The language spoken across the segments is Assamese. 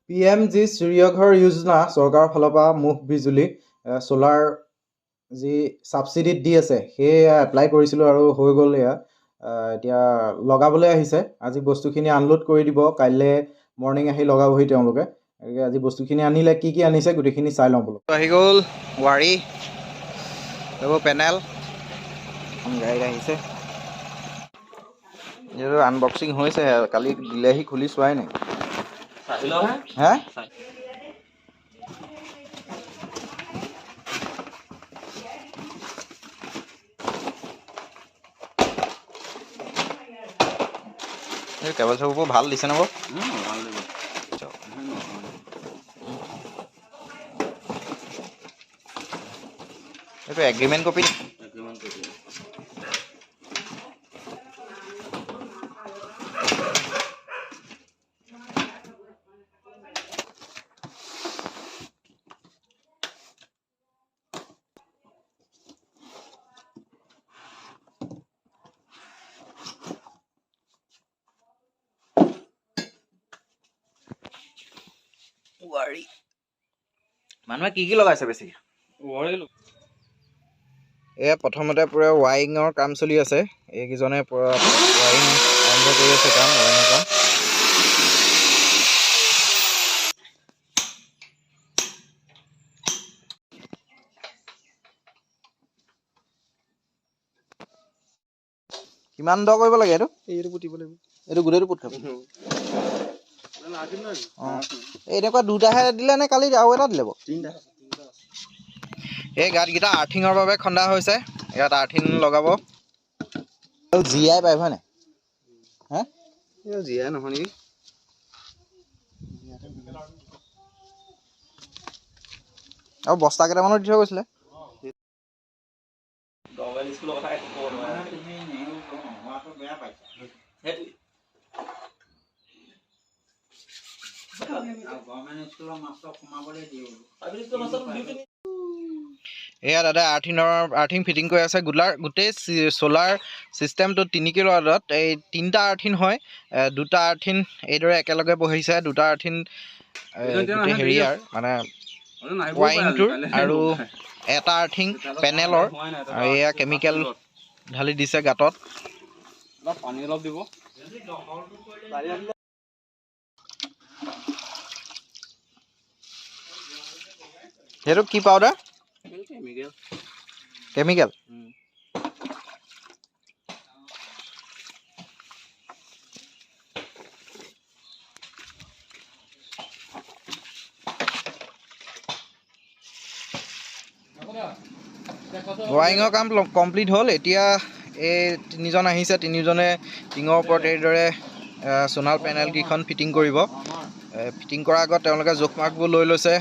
PMG সূৰ্যঘৰ যোজনা চৰকাৰৰ ফালৰ পৰা মুখ বিজুলী সোলাৰ যি ছাবচিডিত দি আছে সেয়া এপ্লাই কৰিছিলোঁ আৰু হৈ গ'ল এয়া এতিয়া লগাবলৈ আহিছে আজি বস্তুখিনি আনলোড কৰি দিব কাইলৈ মৰ্ণিং আহি লগাবহি তেওঁলোকে গতিকে আজি বস্তুখিনি আনিলে কি কি আনিছে গোটেইখিনি চাই লওঁ বোলো আহি গ'ল ৱাৰী এইবোৰ পেনেল গাড়ীত আহিছে এইটো আনবক্সিং হৈছে কালি দিলেহি খুলি চোৱাই নাই হে এই কেবল চেবলবোৰ ভাল দিছে ন এইটো এগ্ৰিমেণ্ট কপি ৱাৰী মানুহে কি লগাইছে বেছিকৈ এয়া প্ৰথমতে পুৰা ৱাইৰিঙৰ কাম চলি আছে এইকেইজনে পুৰা ৱাইৰিং আৰম্ভ কৰি আছে কাম ৱাইৰিঙৰ কাম কিমান দ কৰিব লাগে এইটো পুতিব লাগিব এইটো গোটেইটো পুত খাব এনেকুৱা দুটাহে দিলে নে কালি আৰু এটা দিলে এই গাঁতকেইটা আৰ্থিঙৰ বাবে খন্দা হৈছে ইয়াত আৰ্থিং লগাব জীয়াই পাই হয় নাই হে জীয়াই নহয় নেকি আৰু বস্তা কেইটামানো দি থৈ গৈছিলে এয়া দাদা আৰ্থিং ফিটিং কৰি আছে গোটেই চ'লাৰ চিষ্টেমটো 3 কিলো ৱাটত এই 3টা আৰ্থিং হয় দুটা আৰ্থিং এইদৰে একেলগে বহিছে দুটা আৰ্থিং হেৰিয়াৰ মানে ৱাইৰিংটোৰ আৰু এটা আৰ্থিং পেনেলৰ আৰু এয়া কেমিকেল ঢালি দিছে গাঁতত পানী অলপ দিব সেইটো কি পাউডাৰ কেমিকেল ৱাইৰিঙৰ কাম কমপ্লিট হ'ল এতিয়া এই তিনিজন আহিছে তিনিজনে টিঙৰ ওপৰত এইদৰে সোনাল পেনেলকেইখন ফিটিং কৰিব ফিটিং কৰাৰ আগত তেওঁলোকে জোখ মাৰ্কবোৰ লৈ লৈছে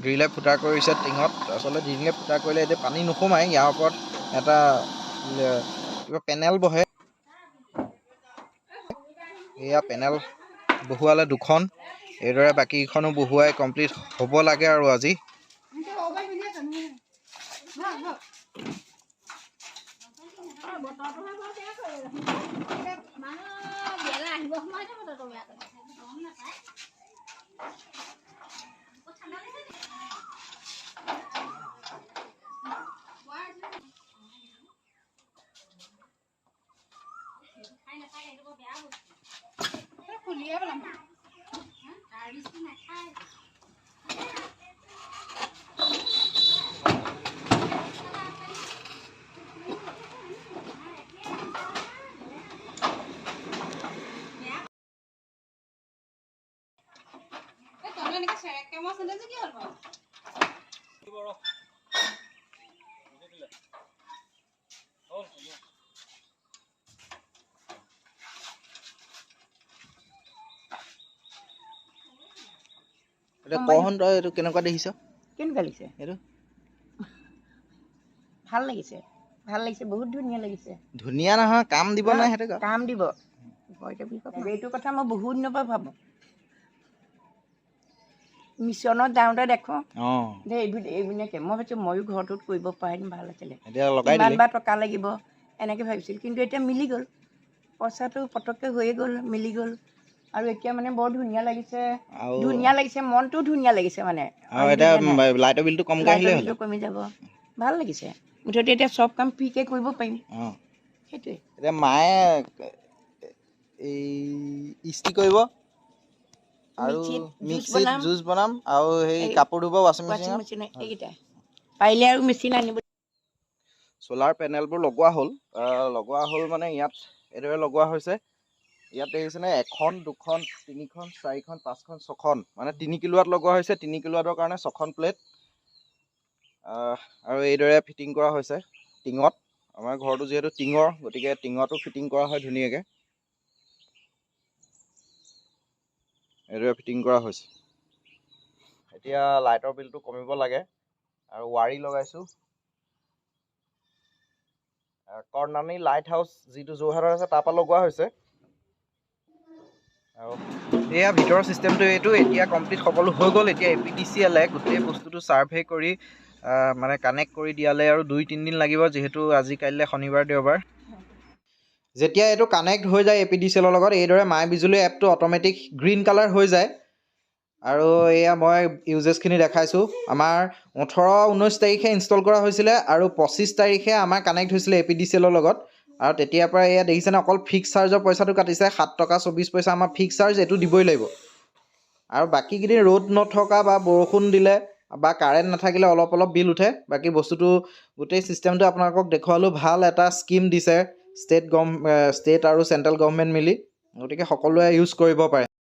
ড্ৰিলে ফুটা কৰিছে টিঙত আচলতে ড্ৰিলে ফুটা কৰিলে এতিয়া পানী নোসোমায় ইয়াৰ ওপৰত এটা কিবা পেনেল বহে এয়া পেনেল বহুৱালে দুখন এইদৰে বাকীকেইখনো বহুৱাই কমপ্লিট হ'ব লাগে আৰু আজি কহন তই এইটো কেনেকুৱা দেখিছ কেনেকুৱা লাগিছে এইটো ভাল লাগিছে বহুত ধুনীয়া লাগিছে ধুনীয়া নহয় কাম দিব নাই সেইটো কাম দিব এইটো কথা মই বহুত দিনৰ পৰা ভাবোঁ মিছনত যাওঁতে দেখোঁ যে এইবিলাকে মই ভাবিছোঁ ময়ো ঘৰটোত কৰিব পাৰিম ভাল আছিলে ইমান বা টকা লাগিব এনেকৈ ভাবিছিলোঁ কিন্তু এতিয়া মিলি গ'ল পইচাটো পটককৈ হৈয়ে গ'ল মিলি গ'ল আৰু এতিয়া মানে বৰ ধুনীয়া লাগিছে আৰু মনটো ধুনীয়া লাগিছে মানে আৰু এটা লাইটৰ বিলটো কমকৈ আহিলে হ'ল লাইটৰ কমি যাব ভাল লাগিছে মুঠতে এতিয়া চব কাম ফ্ৰীকৈ কৰিব পাৰিম অঁ সেইটোৱে এতিয়া মায়ে এই ইস্ত্ৰি কৰিব আৰু মিক্সিত জুচ বনাম আৰু সেই কাপোৰ ধুব ৱাশ্বিং মেচিনত এইকেইটা পাৰিলে আৰু মেচিন আনিব চ'লাৰ পেনেলবোৰ লগোৱা হ'ল মানে ইয়াত এইদৰে লগোৱা হৈছে ইয়াত দেখিছেনে 1খন 2খন 3খন 4খন 5খন 6খন মানে 3 কিলোৱাট লগোৱা হৈছে 3 কিলোৱাটৰ কাৰণে 6খন প্লেট আৰু এইদৰে ফিটিং কৰা হৈছে টিঙত আমাৰ ঘৰটো যিহেতু টিঙৰ গতিকে টিঙতো ফিটিং কৰা হয় ধুনীয়াকৈ এইদৰে ফিটিং কৰা হৈছে এতিয়া লাইটৰ বিলটো কমিব লাগে আৰু ৱাৰি লগাইছোঁ কৰ্ণানী লাইট হাউচ যিটো যোৰহাটত আছে তাৰ পৰা লগোৱা হৈছে আৰু এয়া ভিতৰৰ ছিষ্টেমটো এইটো এতিয়া কমপ্লিট সকলো হৈ গ'ল এতিয়া APDCL গোটেই বস্তুটো ছাৰ্ভে কৰি মানে কানেক্ট কৰি দিয়ালে আৰু 2-3 দিন লাগিব যিহেতু আজি কাইলৈ শনিবাৰ দেওবাৰ যেতিয়া এইটো কানেক্ট হৈ যায় APDCLৰ লগত এইদৰে মাই বিজুলী এপটো অট'মেটিক গ্ৰীণ কালাৰ হৈ যায় আৰু এয়া মই ইউজেছখিনি দেখাইছোঁ আমাৰ 18-19 তাৰিখে ইনষ্টল কৰা হৈছিলে আৰু 25 তাৰিখে আমাৰ কানেক্ট হৈছিলে APDCLৰ লগত আৰু তেতিয়াৰ পৰা এয়া দেখিছেনে অকল ফিক্স চাৰ্জৰ পইচাটো কাটিছে 7 টকা 24 পইচা আমাৰ ফিক্স চাৰ্জ এইটো দিবই লাগিব আৰু বাকীকেইদিন ৰ'দ নথকা বা বৰষুণ দিলে বা কাৰেণ্ট নাথাকিলে অলপ বিল উঠে বাকী বস্তুটো গোটেই ছিষ্টেমটো আপোনালোকক দেখুৱালোঁ ভাল এটা স্কিম দিছে ষ্টেট আৰু চেণ্ট্ৰেল গভৰ্ণমেণ্ট মিলি গতিকে সকলোৱে ইউজ কৰিব পাৰে